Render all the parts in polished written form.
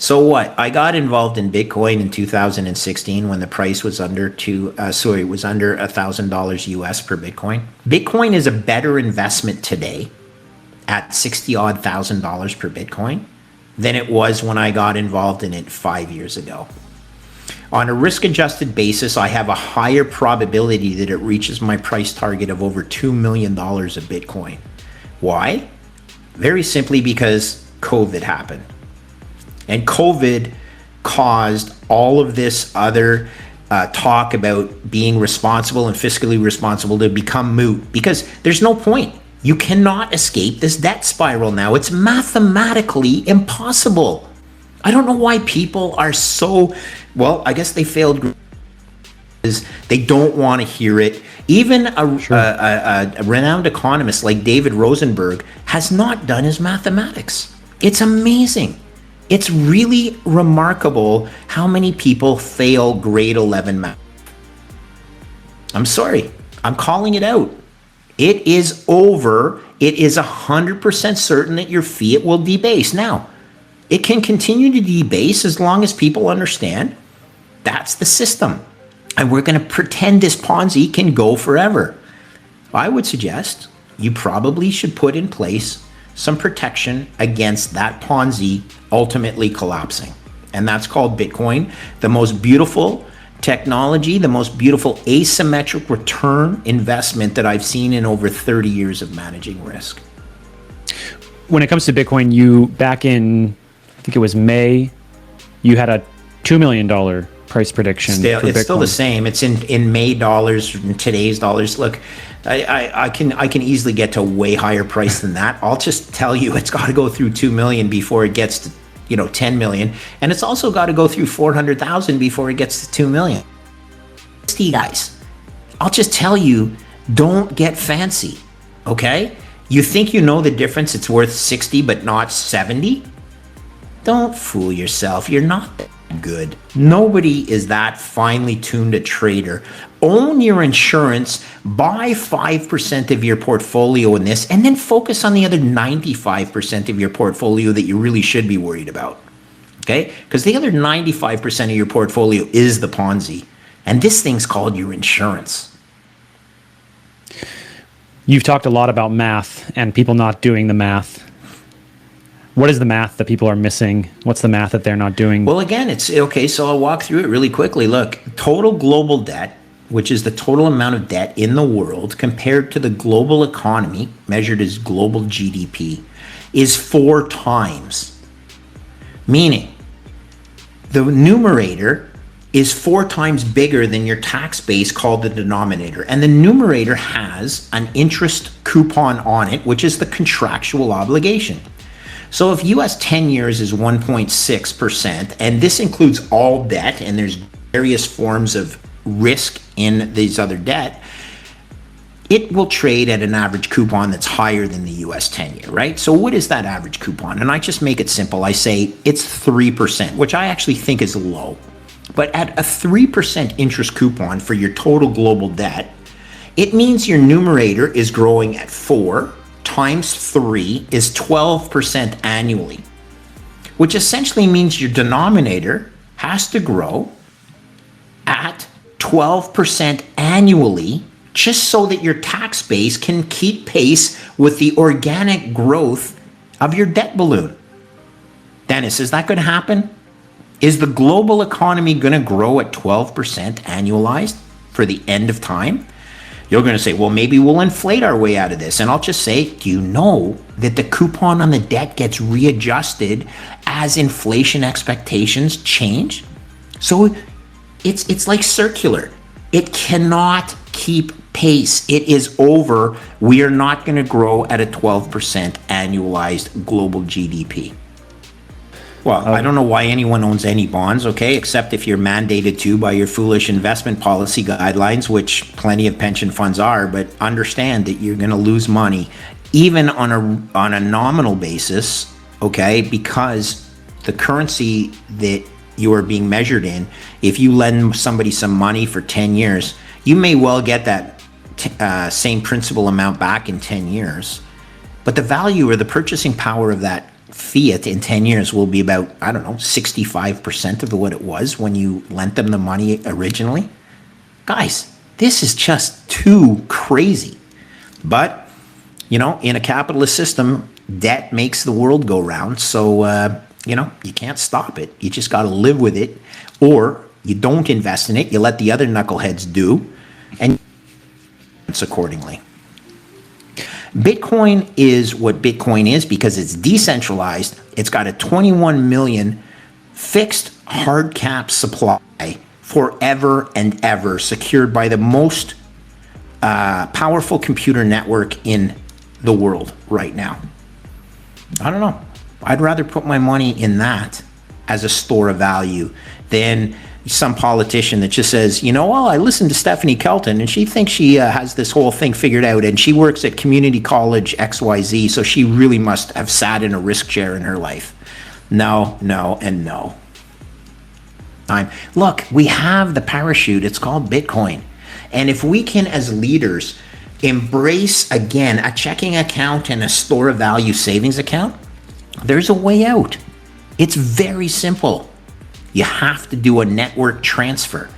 So what? I got involved in Bitcoin in 2016 when the price was under it was under $1,000 US per Bitcoin. Bitcoin is a better investment today at 60 odd thousand dollars per Bitcoin than it was when I got involved in it 5 years ago. On a risk-adjusted basis, I have a higher probability that it reaches my price target of over $2 million a Bitcoin. Why? Very simply because COVID happened. And COVID caused all of this other talk about being responsible and fiscally responsible to become moot, because there's no point. You cannot escape this debt spiral now. It's mathematically impossible. I don't know why people are so, well, I guess they failed. They don't want to hear it. Even a renowned economist like David Rosenberg has not done his mathematics. It's amazing. It's really remarkable how many people fail grade 11 math. I'm sorry. I'm calling it out. It is over. It is 100% certain that your fiat will debase. Now, it can continue to debase as long as people understand that's the system. And we're going to pretend this Ponzi can go forever. I would suggest you probably should put in place some protection against that Ponzi ultimately collapsing. And that's called Bitcoin, the most beautiful technology, the most beautiful asymmetric return investment that I've seen in over 30 years of managing risk. When it comes to Bitcoin, you back in, I think it was May, you had a $2 million price prediction. It's still the same. It's in May dollars, in today's dollars. Look, I can easily get to a way higher price than that. I'll just tell you, it's got to go through 2 million before it gets to 10 million, and it's also got to go through 400,000 before it gets to 2 million. Guys, I'll just tell you, don't get fancy, okay? You think you know the difference? It's worth 60 but not 70? Don't fool yourself. You're not that good. Nobody is that finely tuned a trader. Own your insurance, buy 5% of your portfolio in this, and then focus on the other 95% of your portfolio that you really should be worried about. Okay? Because the other 95% of your portfolio is the Ponzi. And this thing's called your insurance. You've talked a lot about math and people not doing the math. What is the math that people are missing? What's the math that they're not doing? Well, again, it's okay. So I'll walk through it really quickly. Look, total global debt, which is the total amount of debt in the world compared to the global economy, measured as global GDP, is 4 times. Meaning, the numerator is 4 times bigger than your tax base called the denominator. And the numerator has an interest coupon on it, which is the contractual obligation. So if US 10 years is 1.6%, and this includes all debt, and there's various forms of risk in these other debt, it will trade at an average coupon that's higher than the US 10-year, right? So what is that average coupon? And I just make it simple. I say it's 3%, which I actually think is low. But at a 3% interest coupon for your total global debt, it means your numerator is growing at 4 times 3 is 12% annually, which essentially means your denominator has to grow at 12% annually just so that your tax base can keep pace with the organic growth of your debt balloon. Dennis, is that going to happen? Is the global economy going to grow at 12% annualized for the end of time? You're going to say, well, maybe we'll inflate our way out of this. And I'll just say, do you know that the coupon on the debt gets readjusted as inflation expectations change? So it's like circular. It cannot keep pace. It is over. We are not going to grow at a 12% annualized global GDP. Well, I don't know why anyone owns any bonds, okay, except if you're mandated to by your foolish investment policy guidelines, which plenty of pension funds are, but understand that you're going to lose money even on a nominal basis, okay, because the currency that you are being measured in, if you lend somebody some money for 10 years, you may well get that same principal amount back in 10 years, but the value or the purchasing power of that fiat in 10 years will be about, I don't know, 65% of what it was when you lent them the money originally. Guys, this is just too crazy. But, in a capitalist system, debt makes the world go round. So, you can't stop it. You just got to live with it. Or you don't invest in it. You let the other knuckleheads do. And it's accordingly. Bitcoin is what Bitcoin is because it's decentralized. It's got a 21 million fixed hard cap supply forever and ever, secured by the most powerful computer network in the world right now. I don't know. I'd rather put my money in that as a store of value than some politician that just says, I listened to Stephanie Kelton and she thinks she has this whole thing figured out and she works at community college XYZ, so she really must have sat in a risk chair in her life. No, and no. Look, we have the parachute. It's called Bitcoin. And if we can, as leaders, embrace, again, a checking account and a store of value savings account, there's a way out. It's very simple. You have to do a network transfer.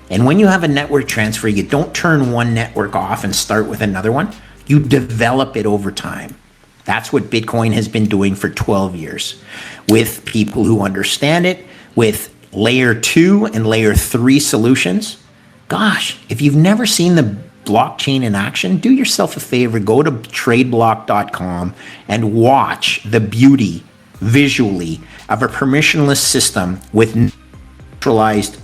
And when you have a network transfer, you don't turn one network off and start with another one. You develop it over time. That's what Bitcoin has been doing for 12 years with people who understand it, with layer 2 and layer 3 solutions. Gosh, if you've never seen the blockchain in action, do yourself a favor, go to tradeblock.com and watch the beauty visually of a permissionless system with neutralized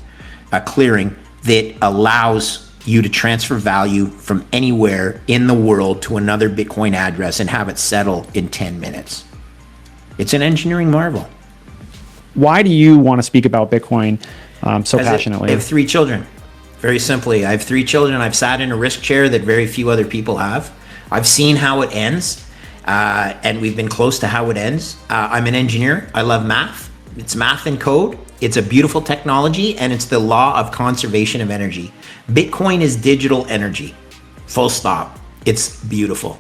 clearing that allows you to transfer value from anywhere in the world to another Bitcoin address and have it settle in 10 minutes. It's an engineering marvel. Why do you want to speak about Bitcoin so passionately? I have 3 children. Very simply, I have 3 children. I've sat in a risk chair that very few other people have. I've seen how it ends, and we've been close to how it ends. I'm an engineer. I love math. It's math and code. It's a beautiful technology, and it's the law of conservation of energy. Bitcoin is digital energy. Full stop. It's beautiful.